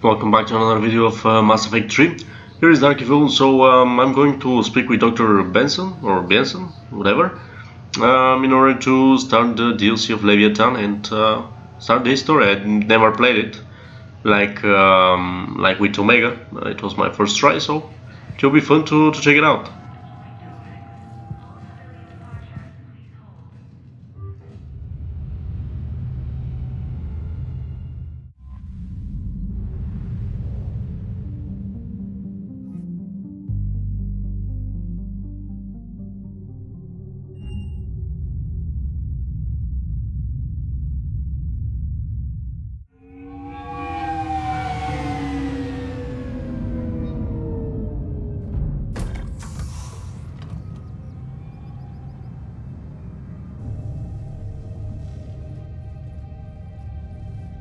Welcome back to another video of Mass Effect 3. Here is Dark Evil. I'm going to speak with Dr. Benson, or Benson, whatever, in order to start the DLC of Leviathan and start the story. I never played it, like with Omega. It was my first try, so it will be fun to check it out.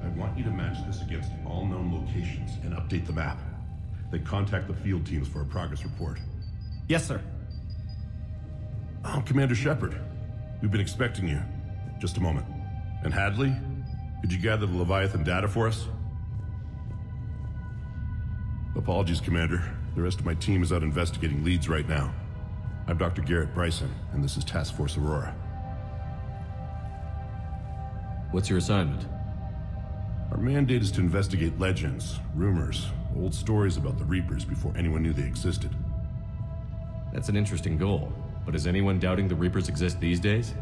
I want you to match this against all known locations and update the map. Then contact the field teams for a progress report. Yes, sir. Oh, Commander Shepard. We've been expecting you. Just a moment. And Hadley? Could you gather the Leviathan data for us? Apologies, Commander. The rest of my team is out investigating leads right now. I'm Dr. Garrett Bryson, and this is Task Force Aurora. What's your assignment? Our mandate is to investigate legends, rumors, old stories about the Reapers before anyone knew they existed. That's an interesting goal, but is anyone doubting the Reapers exist these days?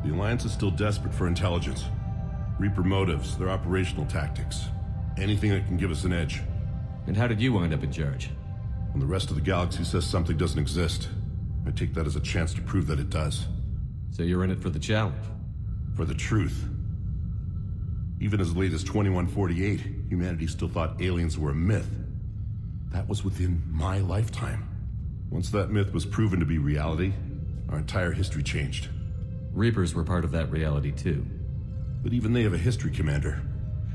The Alliance is still desperate for intelligence. Reaper motives, their operational tactics. Anything that can give us an edge. And how did you wind up in charge? When the rest of the galaxy says something doesn't exist, I take that as a chance to prove that it does. So you're in it for the challenge? For the truth. Even as late as 2148, humanity still thought aliens were a myth. That was within my lifetime. Once that myth was proven to be reality, our entire history changed. Reapers were part of that reality too. But even they have a history, Commander.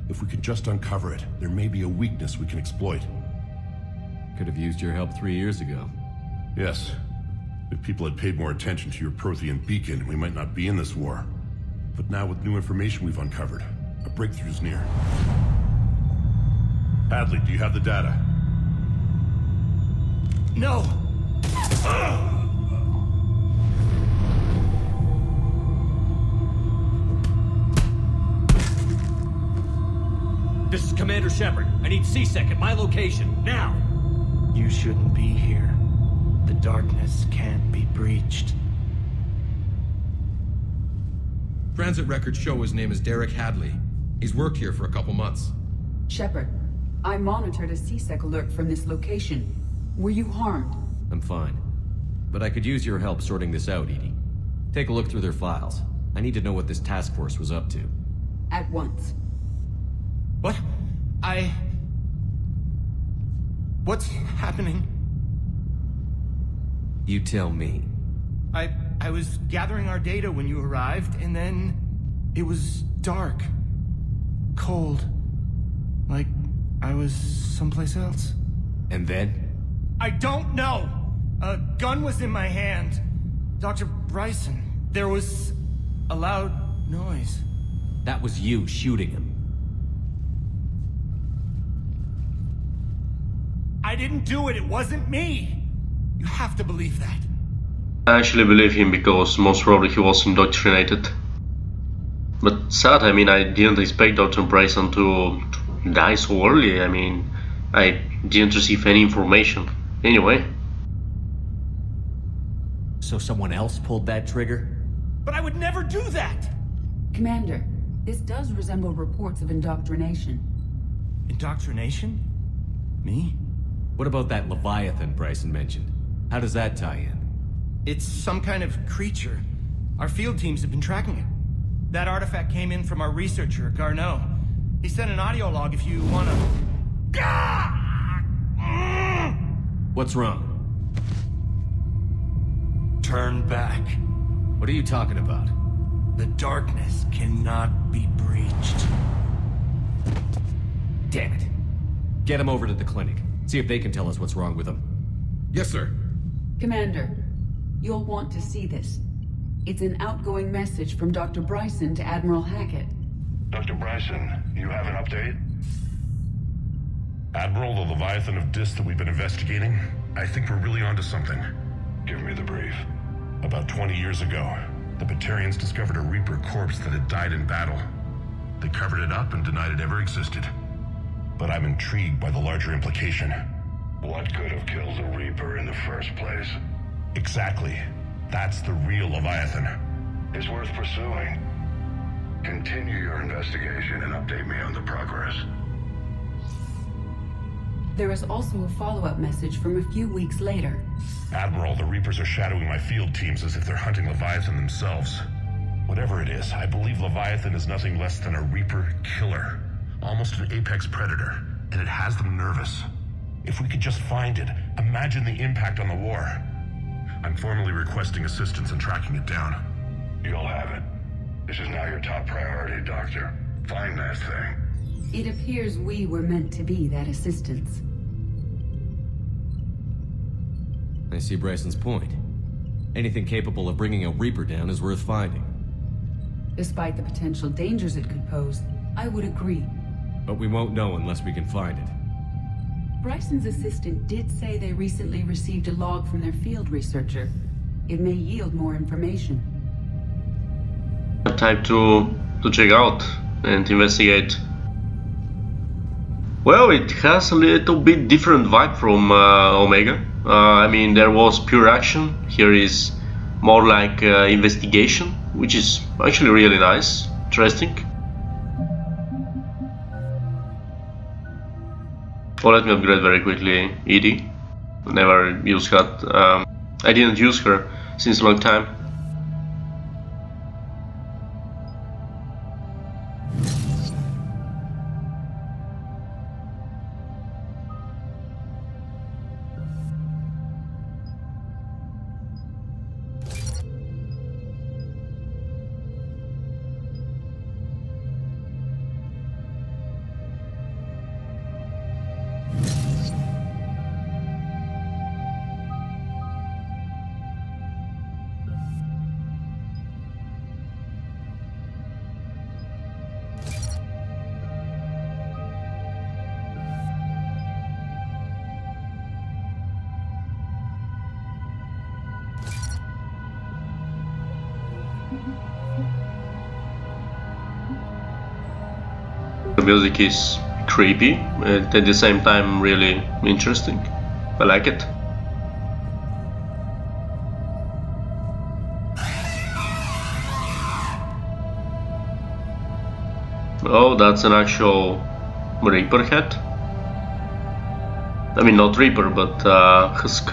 If we could just uncover it, there may be a weakness we can exploit. Could have used your help 3 years ago. Yes. If people had paid more attention to your Prothean beacon, we might not be in this war. But now with new information we've uncovered, a breakthrough's near. Hadley, do you have the data? No! This is Commander Shepard. I need C-Sec at my location, now! You shouldn't be here. The darkness can't be breached. Transit records show his name is Derek Hadley. He's worked here for a couple months. Shepard, I monitored a C-Sec alert from this location. Were you harmed? I'm fine. But I could use your help sorting this out, EDI. Take a look through their files. I need to know what this task force was up to. At once. What? What's happening? You tell me. I was gathering our data when you arrived, and then it was dark. Cold. Like I was someplace else. And then? I don't know! A gun was in my hand. Dr. Bryson, there was a loud noise. That was you shooting him. I didn't do it, it wasn't me! You have to believe that. I actually believe him because most probably he was indoctrinated. But sad, I mean, I didn't expect Dr. Bryson to die so early. I mean, I didn't receive any information. Anyway. So someone else pulled that trigger? But I would never do that! Commander, this does resemble reports of indoctrination. Indoctrination? Me? What about that Leviathan Bryson mentioned? How does that tie in? It's some kind of creature. Our field teams have been tracking it. That artifact came in from our researcher, Garneau. He sent an audio log if you wanna... What's wrong? Turn back. What are you talking about? The darkness cannot be breached. Damn it. Get him over to the clinic. See if they can tell us what's wrong with him. Yes, sir. Commander, you'll want to see this. It's an outgoing message from Dr. Bryson to Admiral Hackett. Dr. Bryson, you have an update? Admiral, the Leviathan of Dis that we've been investigating, I think we're really onto something. Give me the brief. About 20 years ago, the Batarians discovered a Reaper corpse that had died in battle. They covered it up and denied it ever existed. But I'm intrigued by the larger implication. What could have killed the Reaper in the first place? Exactly. That's the real Leviathan. It's worth pursuing. Continue your investigation and update me on the progress. There is also a follow-up message from a few weeks later. Admiral, the Reapers are shadowing my field teams as if they're hunting Leviathan themselves. Whatever it is, I believe Leviathan is nothing less than a Reaper killer. Almost an apex predator, and it has them nervous. If we could just find it, imagine the impact on the war. I'm formally requesting assistance in tracking it down. You'll have it. This is now your top priority, Doctor. Find that thing. It appears we were meant to be that assistance. I see Bryson's point. Anything capable of bringing a Reaper down is worth finding. Despite the potential dangers it could pose, I would agree. But we won't know unless we can find it. Bryson's assistant did say they recently received a log from their field researcher. It may yield more information. Time to check out and investigate. Well, it has a little bit different vibe from Omega. I mean, there was pure action. Here is more like investigation, which is actually really nice, interesting. Oh, let me upgrade very quickly Edie. Never used her. I didn't use her since a long time. The music is creepy, and at the same time really interesting. I like it. Oh, that's an actual Reaper head. I mean, not Reaper, but husk.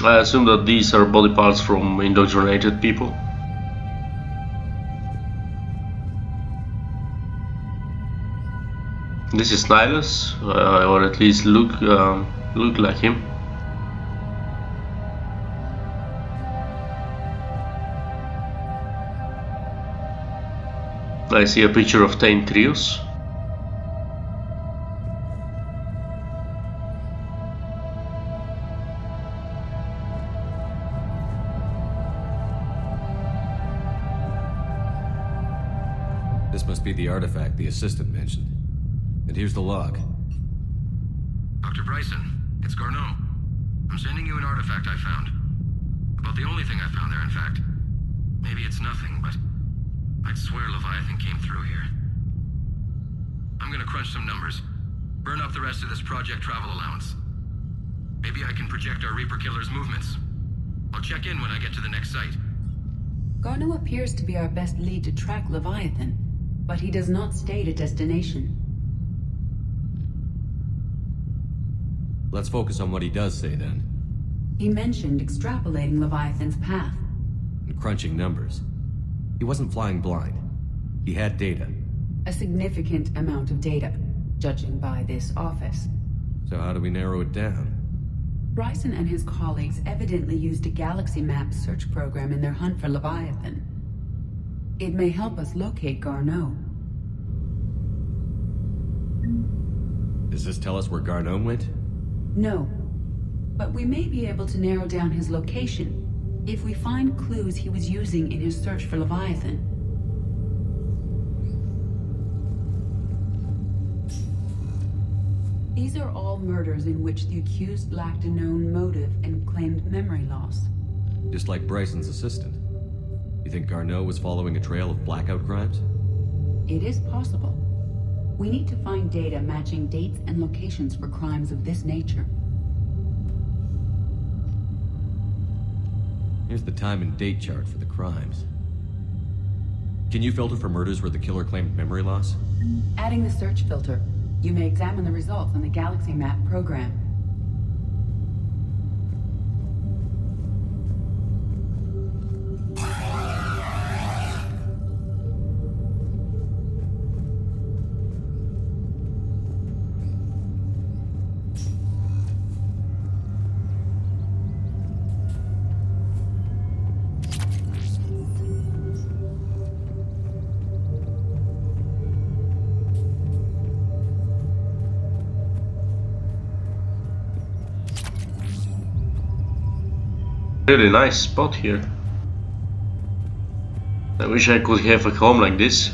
I assume that these are body parts from indoctrinated people. This is Nihilus, or at least look like him. I see a picture of Tain Trios. This must be the artifact the assistant mentioned. And here's the log. Dr. Bryson, it's Garneau. I'm sending you an artifact I found. About the only thing I found there, in fact. Maybe it's nothing, but I'd swear Leviathan came through here. I'm gonna crunch some numbers. Burn up the rest of this project travel allowance. Maybe I can project our Reaper killer's movements. I'll check in when I get to the next site. Garneau appears to be our best lead to track Leviathan, but he does not state a destination. Let's focus on what he does say then. He mentioned extrapolating Leviathan's path. And crunching numbers. He wasn't flying blind. He had data. A significant amount of data, judging by this office. So how do we narrow it down? Bryson and his colleagues evidently used a galaxy map search program in their hunt for Leviathan. It may help us locate Garneau. Does this tell us where Garneau went? No, but we may be able to narrow down his location if we find clues he was using in his search for Leviathan. These are all murders in which the accused lacked a known motive and claimed memory loss. Just like Bryson's assistant. You think Garneau was following a trail of blackout crimes? It is possible. We need to find data matching dates and locations for crimes of this nature. Here's the time and date chart for the crimes. Can you filter for murders where the killer claimed memory loss? Adding the search filter, you may examine the results on the Galaxy Map program. Really nice spot here. I wish I could have a home like this.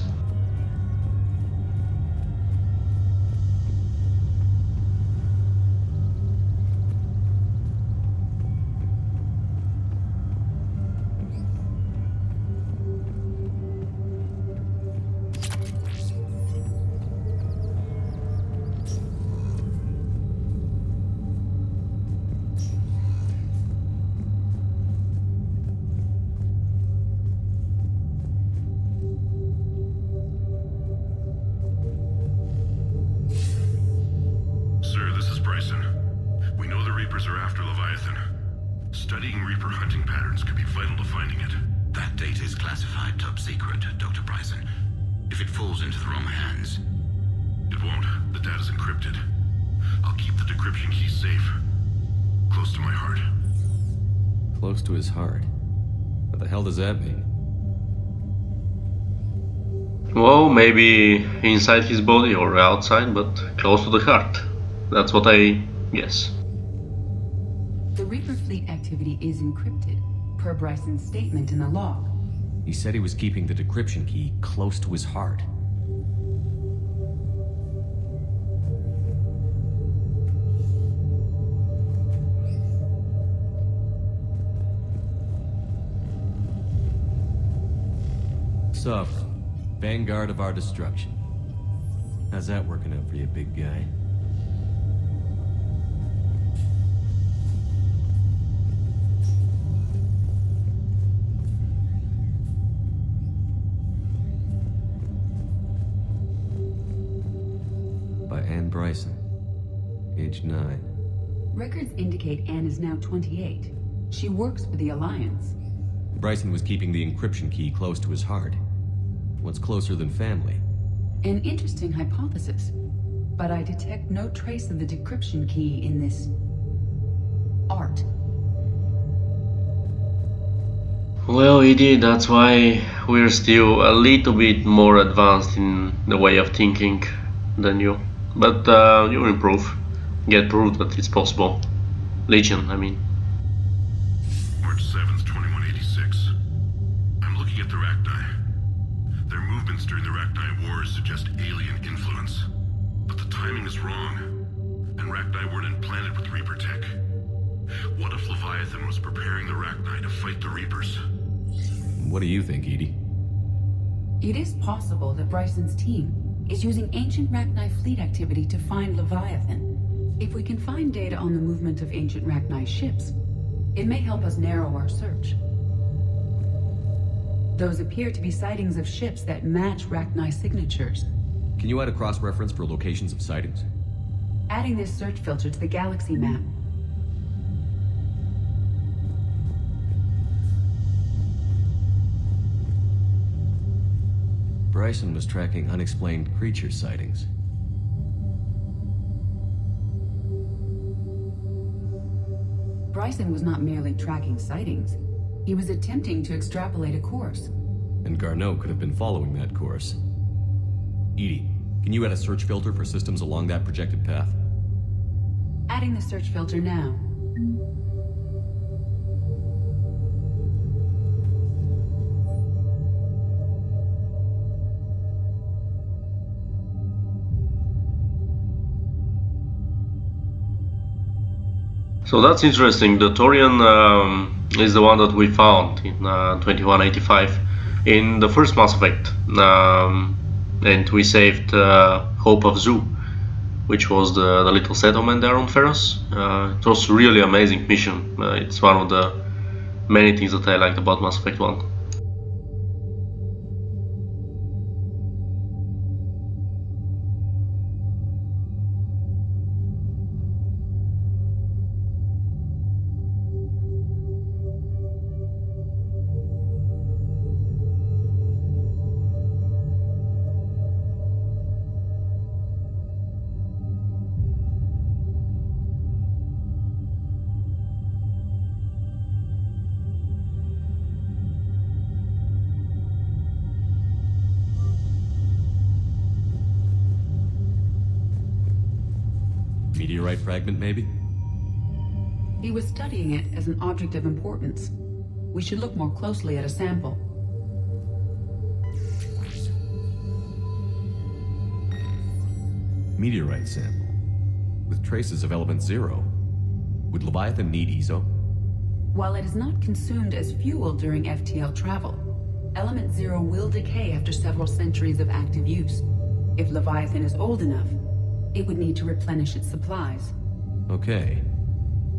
Studying Reaper hunting patterns could be vital to finding it. That data is classified top secret, Dr. Bryson. If it falls into the wrong hands... It won't. The data's encrypted. I'll keep the decryption key safe. Close to my heart. Close to his heart? What the hell does that mean? Well, maybe inside his body or outside, but close to the heart. That's what I guess. The Reaper fleet activity is encrypted, per Bryson's statement in the log. He said he was keeping the decryption key close to his heart. So, vanguard of our destruction. How's that working out for you, big guy? By Anne Bryson, age 9. Records indicate Anne is now 28. She works for the Alliance. Bryson was keeping the encryption key close to his heart. What's closer than family? An interesting hypothesis, but I detect no trace of the decryption key in this... art. Well, Edie, that's why we're still a little bit more advanced in the way of thinking than you. But you'll improve. Get proof that it's possible. Legion, I mean. March 7th, 2186. I'm looking at the Rachni. Their movements during the Rachni Wars suggest alien influence. But the timing is wrong. And Rachni weren't implanted with Reaper tech. What if Leviathan was preparing the Rachni to fight the Reapers? What do you think, Edie? It is possible that Bryson's team is using ancient Rachni fleet activity to find Leviathan. If we can find data on the movement of ancient Rachni ships, it may help us narrow our search. Those appear to be sightings of ships that match Rachni signatures. Can you add a cross-reference for locations of sightings? Adding this search filter to the Galaxy Map. Bryson was tracking unexplained creature sightings. Bryson was not merely tracking sightings. He was attempting to extrapolate a course. And Garneau could have been following that course. Edie, can you add a search filter for systems along that projected path? Adding the search filter now. So that's interesting. The Torian is the one that we found in 2185 in the first Mass Effect, and we saved Hope of Zoo, which was the little settlement there on Ferros. It was a really amazing mission. It's one of the many things that I liked about Mass Effect 1. Meteorite fragment, maybe? He was studying it as an object of importance. We should look more closely at a sample. Meteorite sample. With traces of element 0. Would Leviathan need ESO? While it is not consumed as fuel during FTL travel, element 0 will decay after several centuries of active use. If Leviathan is old enough, it would need to replenish its supplies. Okay.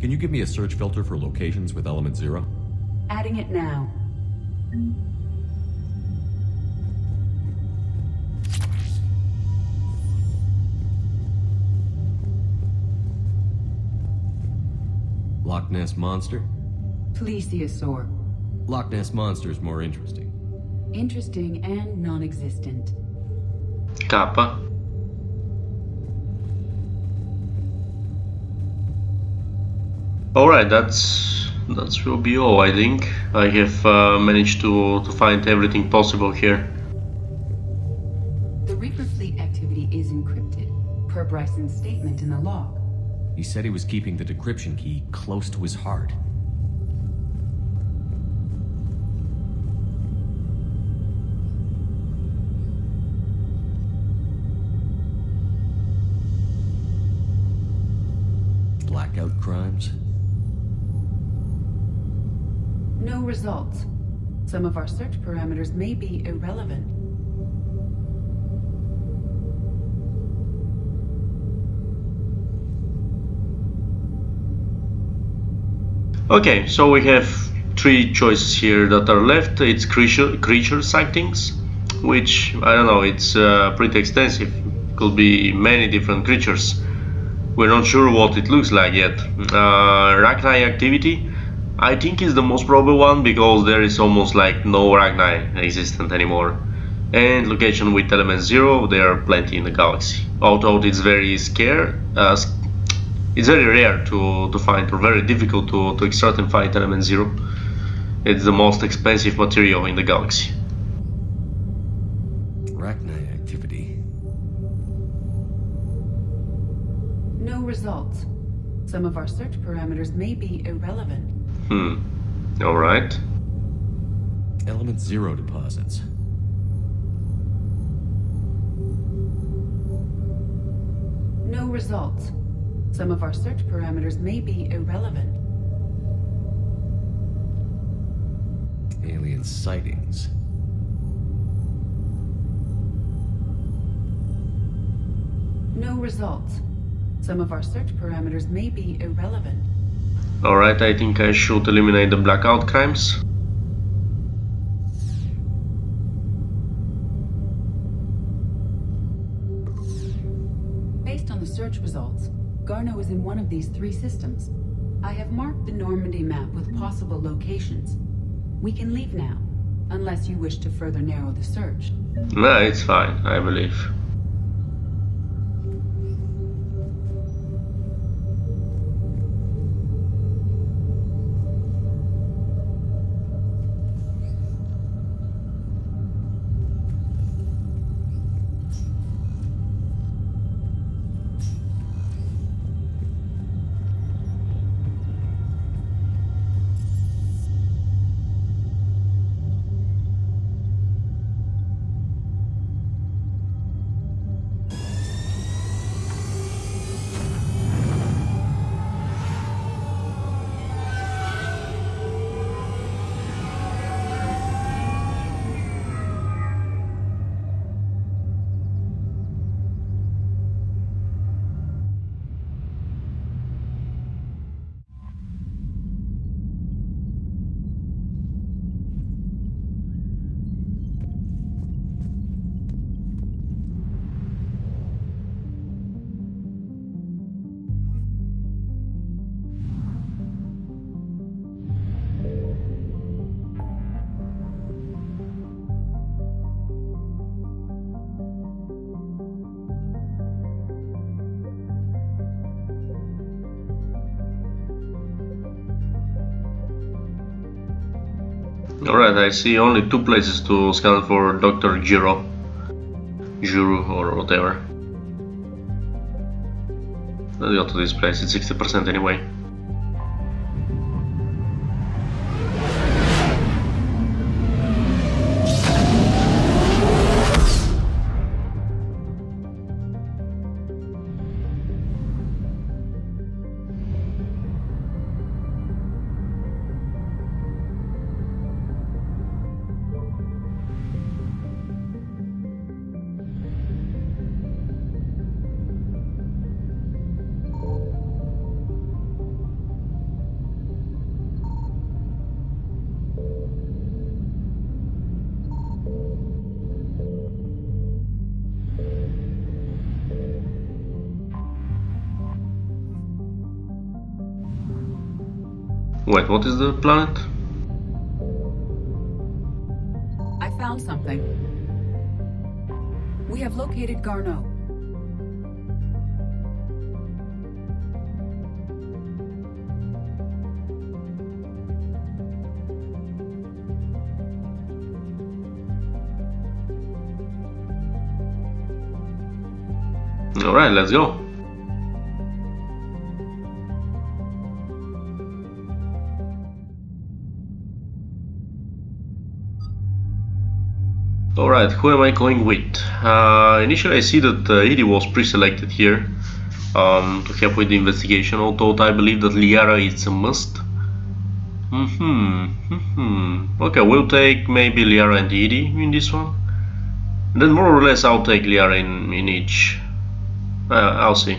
Can you give me a search filter for locations with element 0? Adding it now. Loch Ness Monster? Plesiosaur. Loch Ness Monster is more interesting. Interesting and non-existent. Kappa. Alright, that will be all, I think. I have managed to find everything possible here. The Reaper fleet activity is encrypted, per Bryson's statement in the log. He said he was keeping the decryption key close to his heart. Blackout crimes? No results. Some of our search parameters may be irrelevant. Okay, so we have three choices here that are left. It's creature sightings, which, I don't know, it's pretty extensive. Could be many different creatures. We're not sure what it looks like yet. Rachni activity, I think, is the most probable one, because there is almost like no Rachni existent anymore. And location with element 0, there are plenty in the galaxy. Although it's very scarce, it's very rare to find, or very difficult to extract and find element 0. It's the most expensive material in the galaxy. Rachni activity. No results. Some of our search parameters may be irrelevant. Alright. Element 0 deposits. No results. Some of our search parameters may be irrelevant. Alien sightings. No results. Some of our search parameters may be irrelevant. Alright, I think I should eliminate the blackout crimes. Based on the search results, Garneau is in one of these three systems. I have marked the Normandy map with possible locations. We can leave now, unless you wish to further narrow the search. No, it's fine, I believe. Alright, I see only 2 places to scan for Dr. Juru or whatever. Let's go to this place, it's 60% anyway. Wait, what is the planet? I found something. We have located Garneau. Alright, let's go. Alright, who am I going with? Initially I see that Edie was pre-selected here to help with the investigation, although I believe that Liara is a must. Okay, we'll take maybe Liara and Edie in this one. And then more or less I'll take Liara in each. I'll see.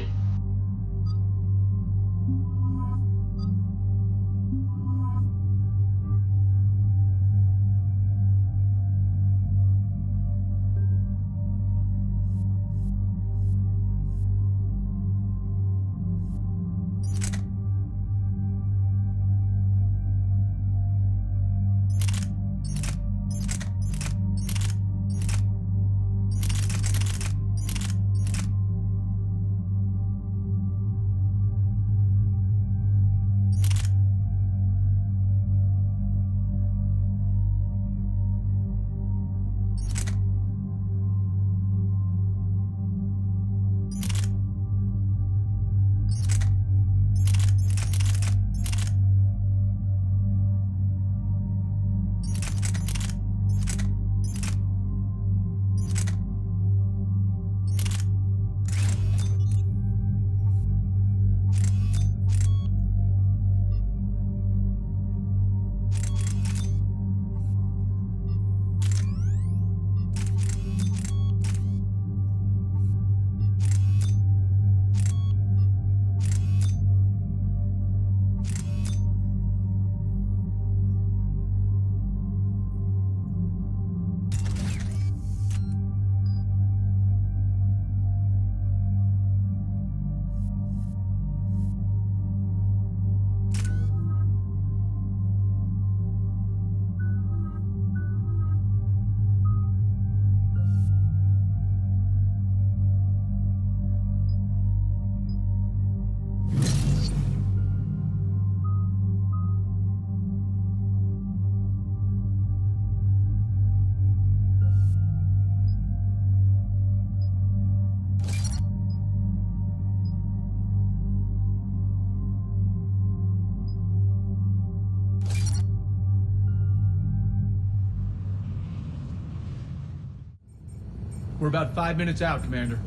We're about 5 minutes out, Commander.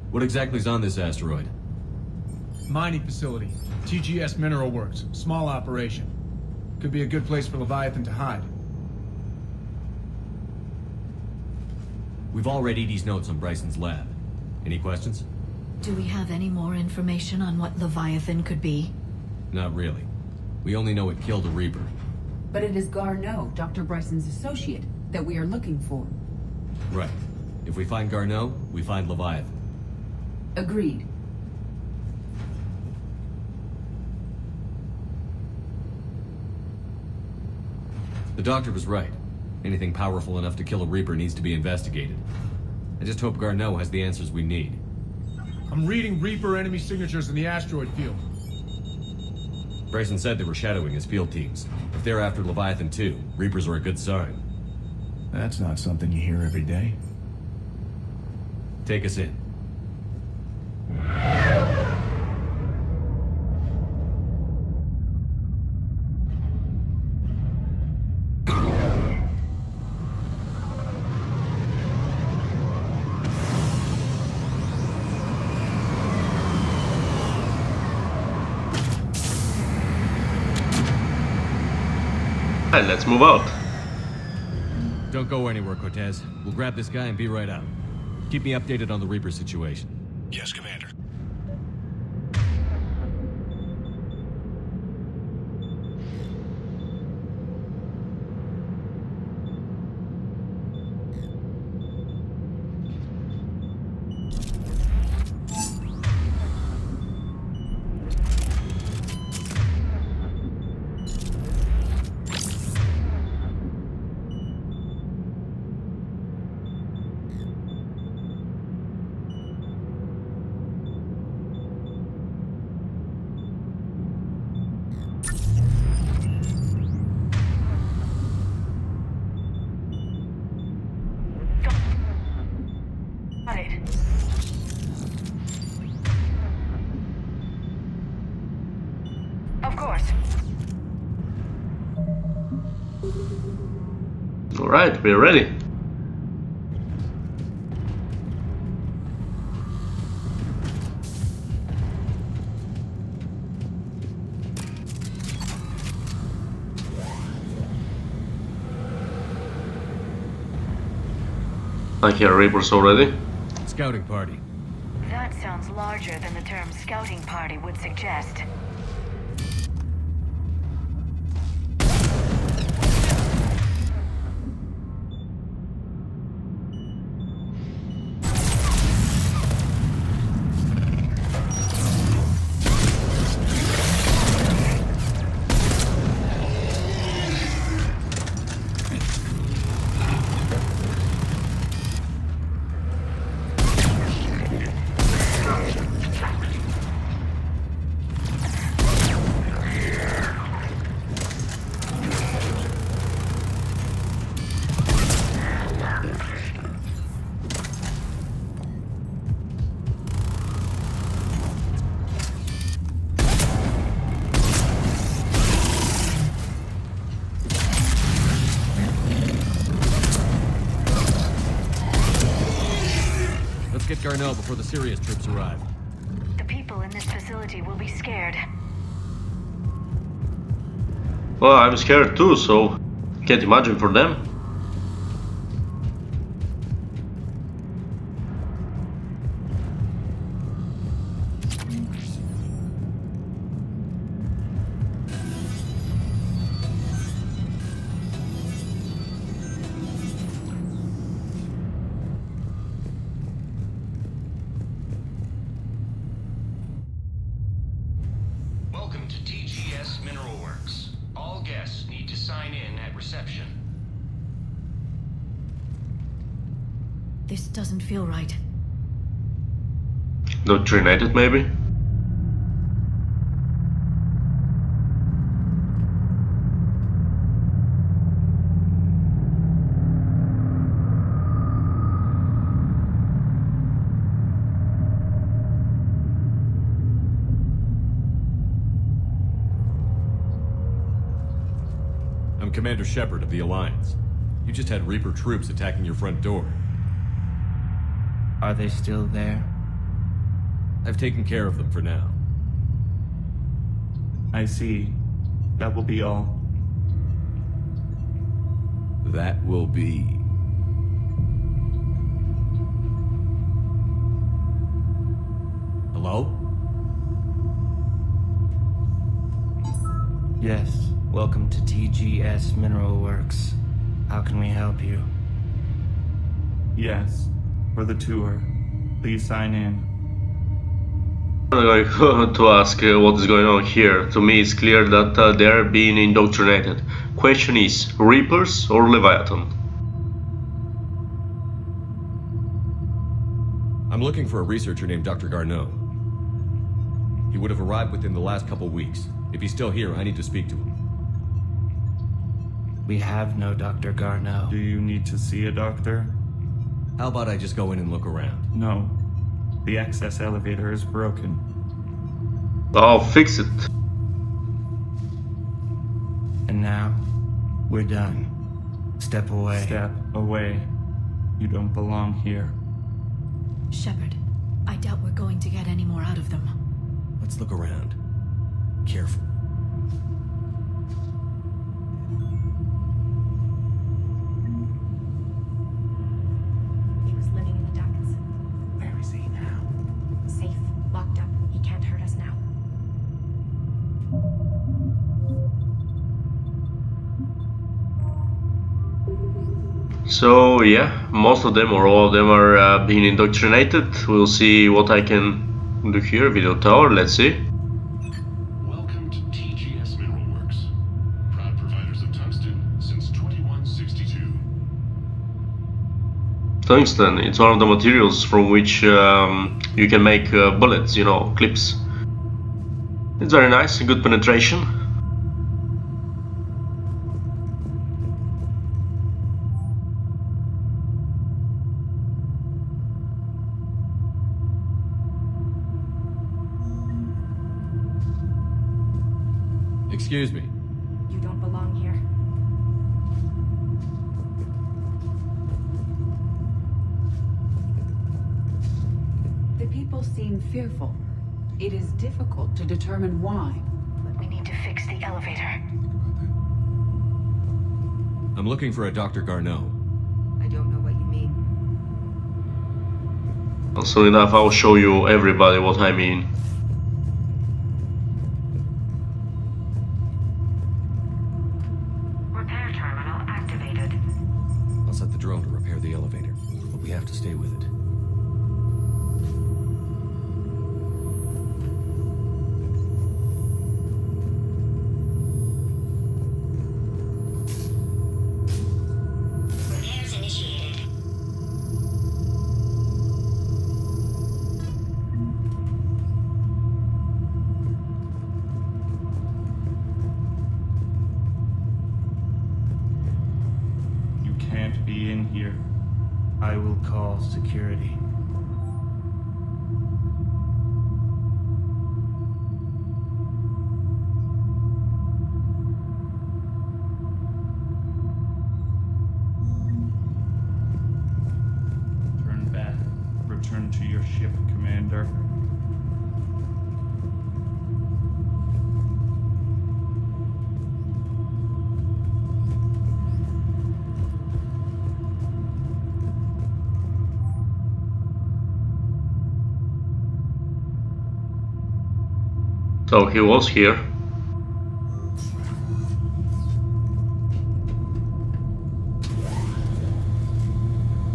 What exactly is on this asteroid? Mining facility. TGS Mineral Works. Small operation. Could be a good place for Leviathan to hide. We've all read Edie's notes on Bryson's lab. Any questions? Do we have any more information on what Leviathan could be? Not really. We only know it killed a Reaper. But it is Garneau, Dr. Bryson's associate, that we are looking for. Right. If we find Garneau, we find Leviathan. Agreed. The doctor was right. Anything powerful enough to kill a Reaper needs to be investigated. I just hope Garneau has the answers we need. I'm reading Reaper enemy signatures in the asteroid field. Bryson said they were shadowing his field teams. If they're after Leviathan too, Reapers are a good sign. That's not something you hear every day. Take us in. Alright, let's move out. Don't go anywhere, Cortez. We'll grab this guy and be right out. Keep me updated on the Reaper situation. Yes, Commander. Got it. Of course. Alright, we're ready. I hear Reapers already. Scouting party. That sounds larger than the term scouting party would suggest. Let's get Garneau before the serious troops arrive. The people in this facility will be scared. Well, I'm scared too, so can't imagine for them. Welcome to TGS Minerals. All guests need to sign in at reception. This doesn't feel right. Doctrinated, maybe? I'm Commander Shepard of the Alliance. You just had Reaper troops attacking your front door. Are they still there? I've taken care of them for now. I see. That will be all. That will be... Hello? Yes, welcome to TGS Mineral Works. How can we help you? Yes, for the tour. Please sign in. I'm going to ask what is going on here. To me, it's clear that they're being indoctrinated. Question is, Reapers or Leviathan? I'm looking for a researcher named Dr. Garneau. He would have arrived within the last couple weeks. If he's still here, I need to speak to him. We have no Dr. Garneau. Do you need to see a doctor? How about I just go in and look around? No. The access elevator is broken. I'll fix it. And now, we're done. Step away. Step away. You don't belong here. Shepard, I doubt we're going to get any more out of them. Let's look around. Careful. He was living in the ducts. Where is he now? Safe, locked up. He can't hurt us now. So yeah, most of them or all of them are being indoctrinated. We'll see what I can do here. Video tower, let's see. Welcome to TGS Minerals, proud providers of tungsten since 2162. Tungsten, it's one of the materials from which you can make bullets, you know, clips. It's very nice, good penetration. Excuse me. You don't belong here. The people seem fearful. It is difficult to determine why. But we need to fix the elevator. I'm looking for a Dr. Garneau. I don't know what you mean. Soon enough, I'll show you everybody what I mean. Repair terminal activated. I'll set the drone to repair the elevator, but we have to stay with it. Repairs initiated. You can't be in here. I will call security. Turn back. Return to your ship, Commander. So he was here.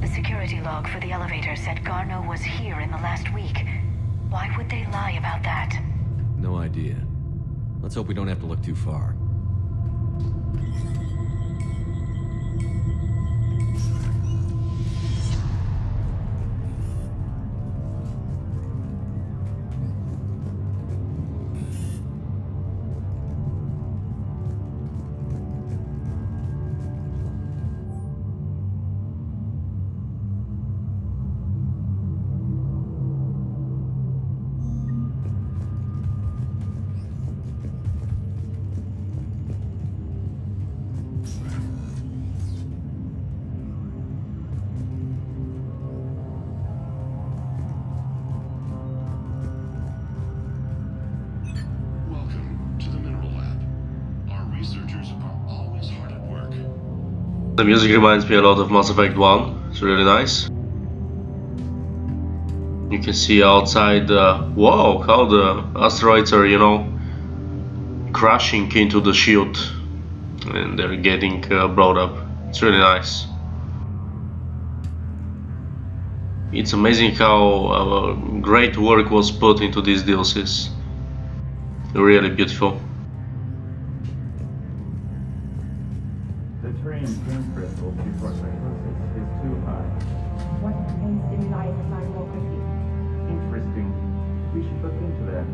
The security log for the elevator said Garneau was here in the last week. Why would they lie about that? No idea. Let's hope we don't have to look too far. Welcome to the Mineral Lab. Our researchers are always hard at work. The music reminds me a lot of Mass Effect 1. It's really nice. You can see outside, wow, how the asteroids are, you know, crashing into the shield. And they're getting brought up. It's really nice. It's amazing how great work was put into these DLCs. Really beautiful. The train's pain crystal before psychosis is too high. What pain stimuli is assigned more quickly? Interesting. We should look into that.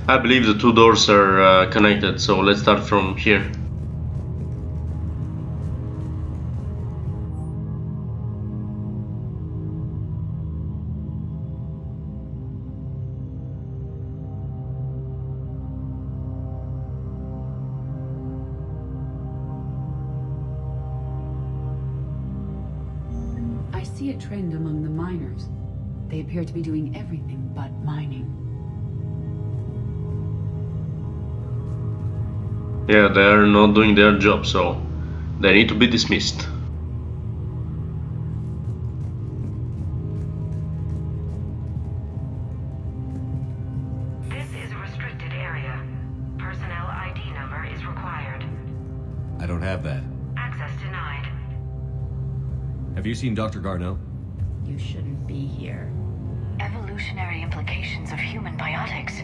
I believe the two doors are connected, so let's start from here. I see a trend among the miners. They appear to be doing everything but mining. Yeah, they are not doing their job, so they need to be dismissed. This is a restricted area. Personnel ID number is required. I don't have that. Access denied. Have you seen Dr. Garneau? You shouldn't be here. Evolutionary implications of human biotics.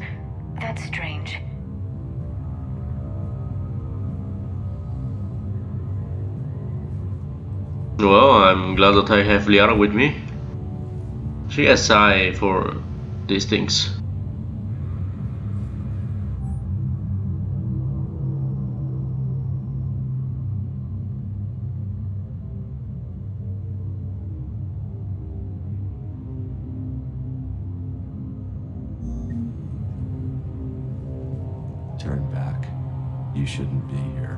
That's strange. Well, I'm glad that I have Liara with me. She has eye for these things. Turn back. You shouldn't be here.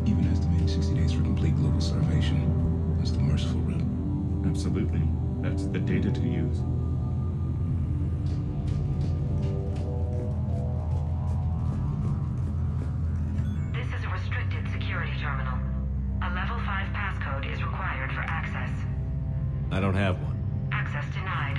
Even estimating 60 days for complete global starvation. That's the merciful route. Absolutely. That's the data to use. This is a restricted security terminal. A level 5 passcode is required for access. I don't have one. Access denied.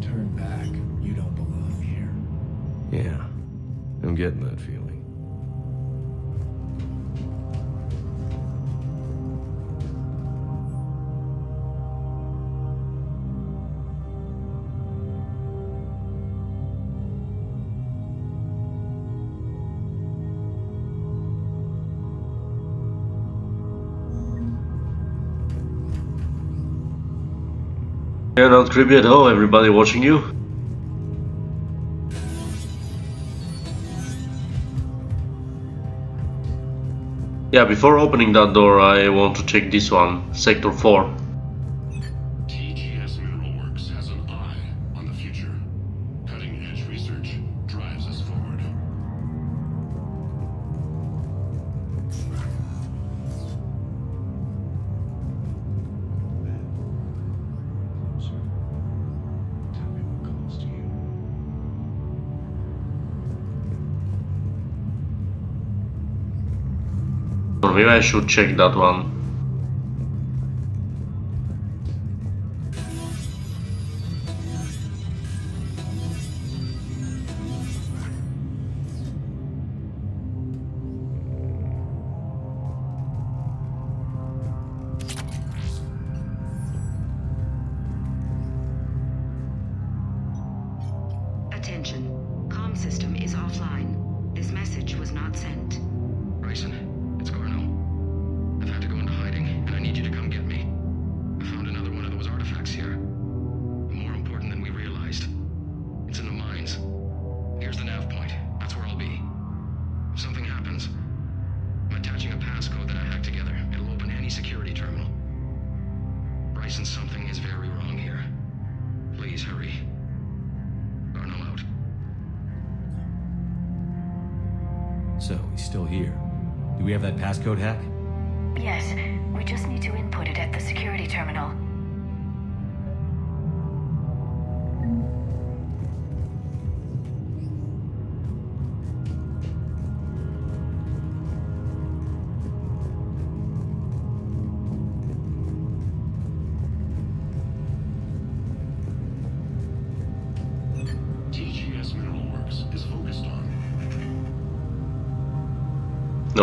Turn back. You don't belong here. Yeah, I'm getting that feeling. Yeah, not creepy at all, everybody watching you. Yeah, before opening that door, I want to check this one, Sector 4. TGS Minerals has an eye on the future. Cutting-edge research drives us forward. Closer. Tell me what calls to you. Or maybe I should check that one. Attention. Comm system is offline. This message was not sent. Bryson, it's Garneau. I've had to go into hiding, and I need you to come get me. I found another one of those artifacts here. More important than we realized. It's in the mines. Here's the nav point. That's where I'll be. If something happens, I'm attaching a passcode that I hacked together. It'll open any security terminal. Bryson, something is very wrong here. Please hurry. Garneau out. So, he's still here. Do we have that passcode hack? Yes, we just need to input it at the security terminal.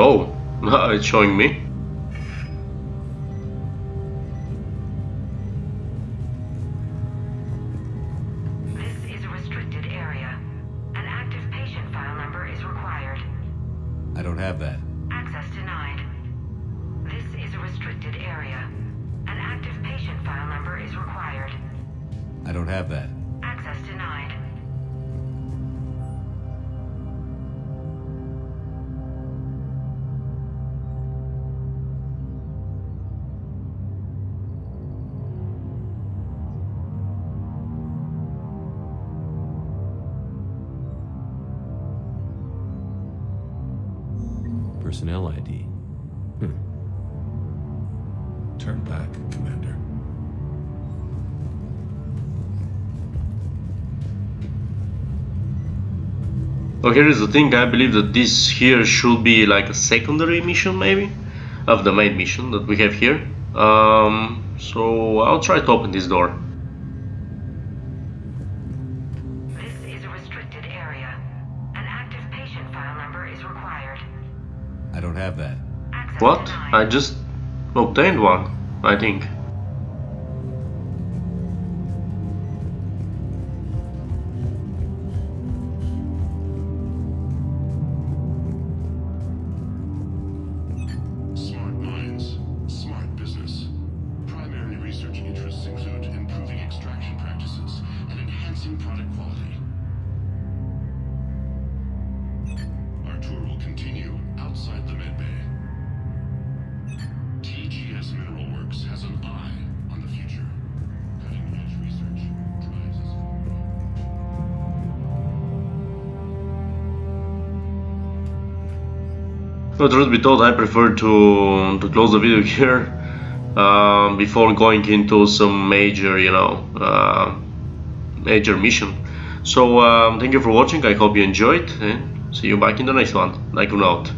Oh, it's showing me. This is a restricted area. An active patient file number is required. I don't have that. Access denied. This is a restricted area. An active patient file number is required. I don't have that. Access denied. Personnel ID. Turn back, Commander. Oh, here is the thing. I believe that this here should be like a secondary mission, maybe, of the main mission that we have here. So I'll try to open this door. This is a restricted area. An active patient file number is required. I don't have that. Access What? denied. I just obtained one, I think. Smart minds, smart business. Primary research interests include improving extraction practices and enhancing product quality. Our tour will continue outside the medbay. TGS Mineral Works has an eye on the future. Cutting-edge research drives us forward. No, truth be told, I prefer to close the video here before going into some major, major mission. So thank you for watching. I hope you enjoyed, and see you back in the next one. Like, out.